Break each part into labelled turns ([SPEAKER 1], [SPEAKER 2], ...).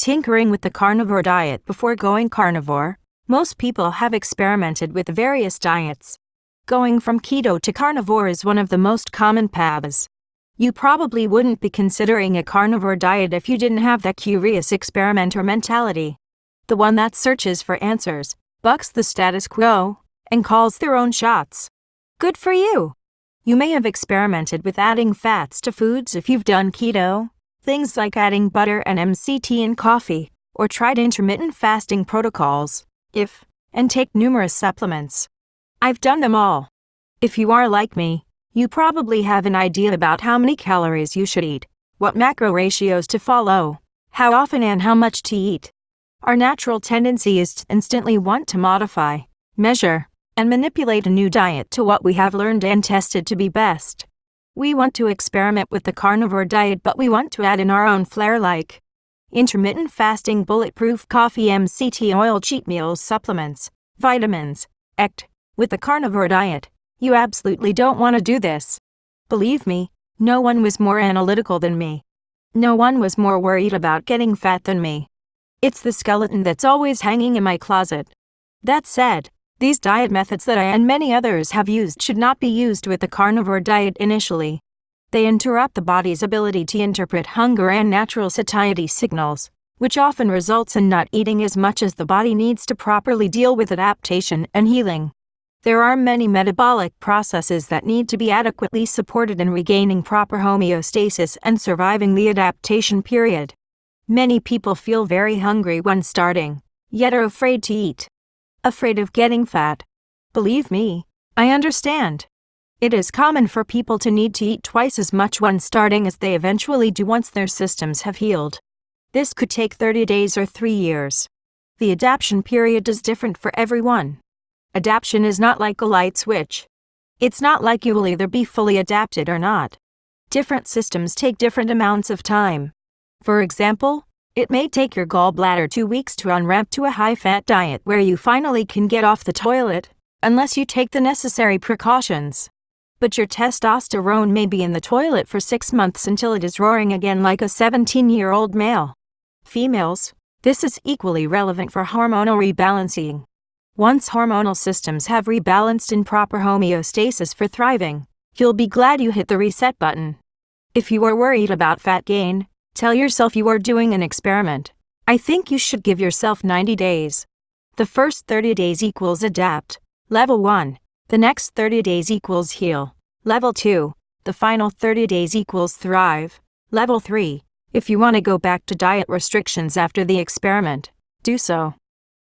[SPEAKER 1] Tinkering with the carnivore diet. Before going carnivore, most people have experimented with various diets. Going from keto to carnivore is one of the most common paths. You probably wouldn't be considering a carnivore diet if you didn't have that curious experimenter mentality. The one that searches for answers, bucks the status quo, and calls their own shots. Good for you! You may have experimented with adding fats to foods if you've done keto, things like adding butter and MCT in coffee, or tried intermittent fasting protocols, and take numerous supplements. I've done them all. If you are like me, you probably have an idea about how many calories you should eat, what macro ratios to follow, how often and how much to eat. Our natural tendency is to instantly want to modify, measure, and manipulate a new diet to what we have learned and tested to be best. We want to experiment with the carnivore diet, but we want to add in our own flair, like intermittent fasting, bulletproof coffee, MCT oil, cheat meals, supplements, vitamins, ect. With the carnivore diet, you absolutely don't want to do this. Believe me, no one was more analytical than me. No one was more worried about getting fat than me. It's the skeleton that's always hanging in my closet. That said, these diet methods that I and many others have used should not be used with the carnivore diet initially. They interrupt the body's ability to interpret hunger and natural satiety signals, which often results in not eating as much as the body needs to properly deal with adaptation and healing. There are many metabolic processes that need to be adequately supported in regaining proper homeostasis and surviving the adaptation period. Many people feel very hungry when starting, yet are afraid to eat. Afraid of getting fat. Believe me, I understand. It is common for people to need to eat twice as much when starting as they eventually do once their systems have healed. This could take 30 days or 3 years. The adaptation period is different for everyone. Adaptation is not like a light switch. It's not like you will either be fully adapted or not. Different systems take different amounts of time. For example, it may take your gallbladder 2 weeks to unwrap to a high-fat diet where you finally can get off the toilet, unless you take the necessary precautions. But your testosterone may be in the toilet for 6 months until it is roaring again like a 17-year-old male. Females, this is equally relevant for hormonal rebalancing. Once hormonal systems have rebalanced in proper homeostasis for thriving, you'll be glad you hit the reset button. If you are worried about fat gain, tell yourself you are doing an experiment. I think you should give yourself 90 days. The first 30 days equals adapt, level 1. The next 30 days equals heal, level 2. The final 30 days equals thrive, level 3. If you want to go back to diet restrictions after the experiment, do so.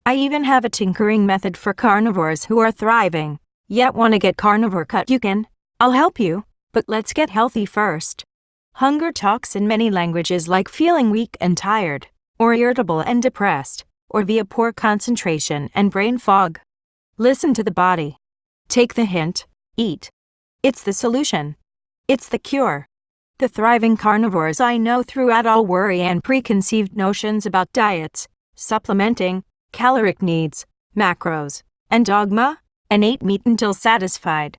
[SPEAKER 1] I even have a tinkering method for carnivores who are thriving, yet want to get carnivore cut. You can. I'll help you, but let's get healthy first. Hunger talks in many languages, like feeling weak and tired, or irritable and depressed, or via poor concentration and brain fog. Listen to the body. Take the hint, eat. It's the solution. It's the cure. The thriving carnivores I know threw out all worry and preconceived notions about diets, supplementing, caloric needs, macros, and dogma, and ate meat until satisfied.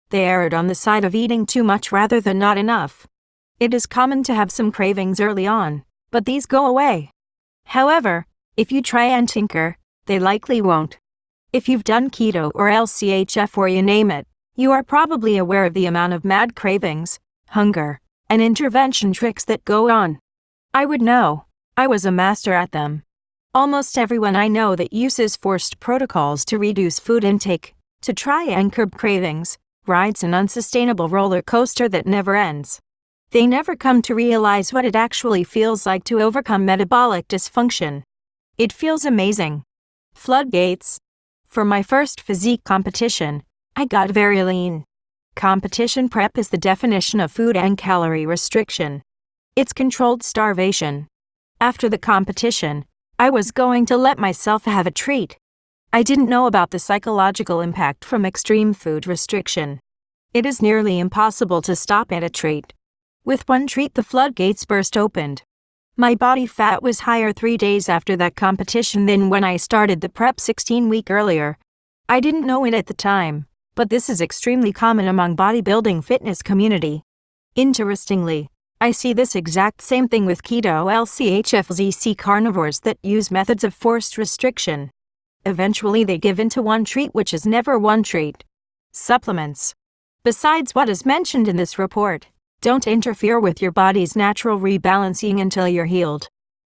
[SPEAKER 1] They erred on the side of eating too much rather than not enough. It is common to have some cravings early on, but these go away. However, if you try and tinker, they likely won't. If you've done keto or LCHF or you name it, you are probably aware of the amount of mad cravings, hunger, and intervention tricks that go on. I would know. I was a master at them. Almost everyone I know that uses forced protocols to reduce food intake, to try and curb cravings, rides an unsustainable roller coaster that never ends. They never come to realize what it actually feels like to overcome metabolic dysfunction. It feels amazing. Floodgates. For my first physique competition, I got very lean. Competition prep is the definition of food and calorie restriction. It's controlled starvation. After the competition, I was going to let myself have a treat. I didn't know about the psychological impact from extreme food restriction. It is nearly impossible to stop at a treat. With one treat, the floodgates burst opened. My body fat was higher 3 days after that competition than when I started the prep 16 weeks earlier. I didn't know it at the time, but this is extremely common among bodybuilding fitness community. Interestingly, I see this exact same thing with keto LCHFZC carnivores that use methods of forced restriction. Eventually they give in to one treat, which is never one treat. Supplements. Besides what is mentioned in this report, don't interfere with your body's natural rebalancing until you're healed.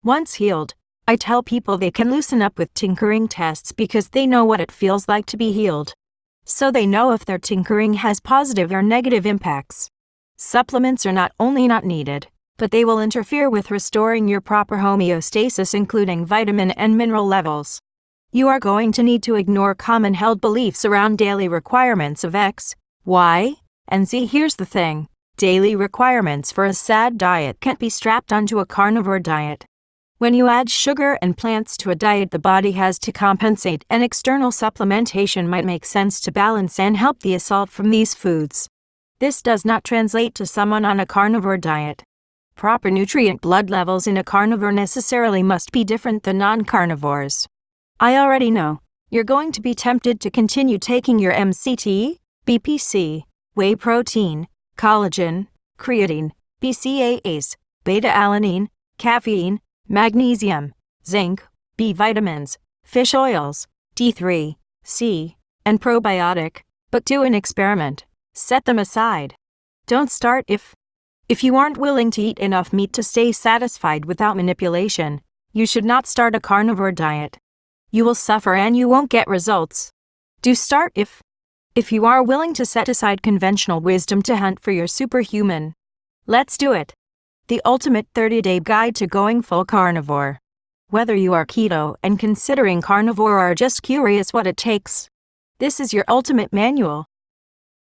[SPEAKER 1] Once healed, I tell people they can loosen up with tinkering tests because they know what it feels like to be healed. So they know if their tinkering has positive or negative impacts. Supplements are not only not needed, but they will interfere with restoring your proper homeostasis, including vitamin and mineral levels. You are going to need to ignore common held beliefs around daily requirements of X, Y, and Z. Here's the thing. Daily requirements for a SAD diet can't be strapped onto a carnivore diet. When you add sugar and plants to a diet the body has to compensate, and external supplementation might make sense to balance and help the assault from these foods. This does not translate to someone on a carnivore diet. Proper nutrient blood levels in a carnivore necessarily must be different than non-carnivores. I already know, you're going to be tempted to continue taking your MCT, BPC, whey protein, collagen, creatine, BCAAs, beta-alanine, caffeine, magnesium, zinc, B vitamins, fish oils, D3, C, and probiotic, but do an experiment. Set them aside. Don't start if you aren't willing to eat enough meat to stay satisfied without manipulation. You should not start a carnivore diet. You will suffer and you won't get results. Do start if you are willing to set aside conventional wisdom to hunt for your superhuman. Let's do it. The ultimate 30-day guide to going full carnivore. Whether you are keto and considering carnivore or are just curious what it takes, this is your ultimate manual.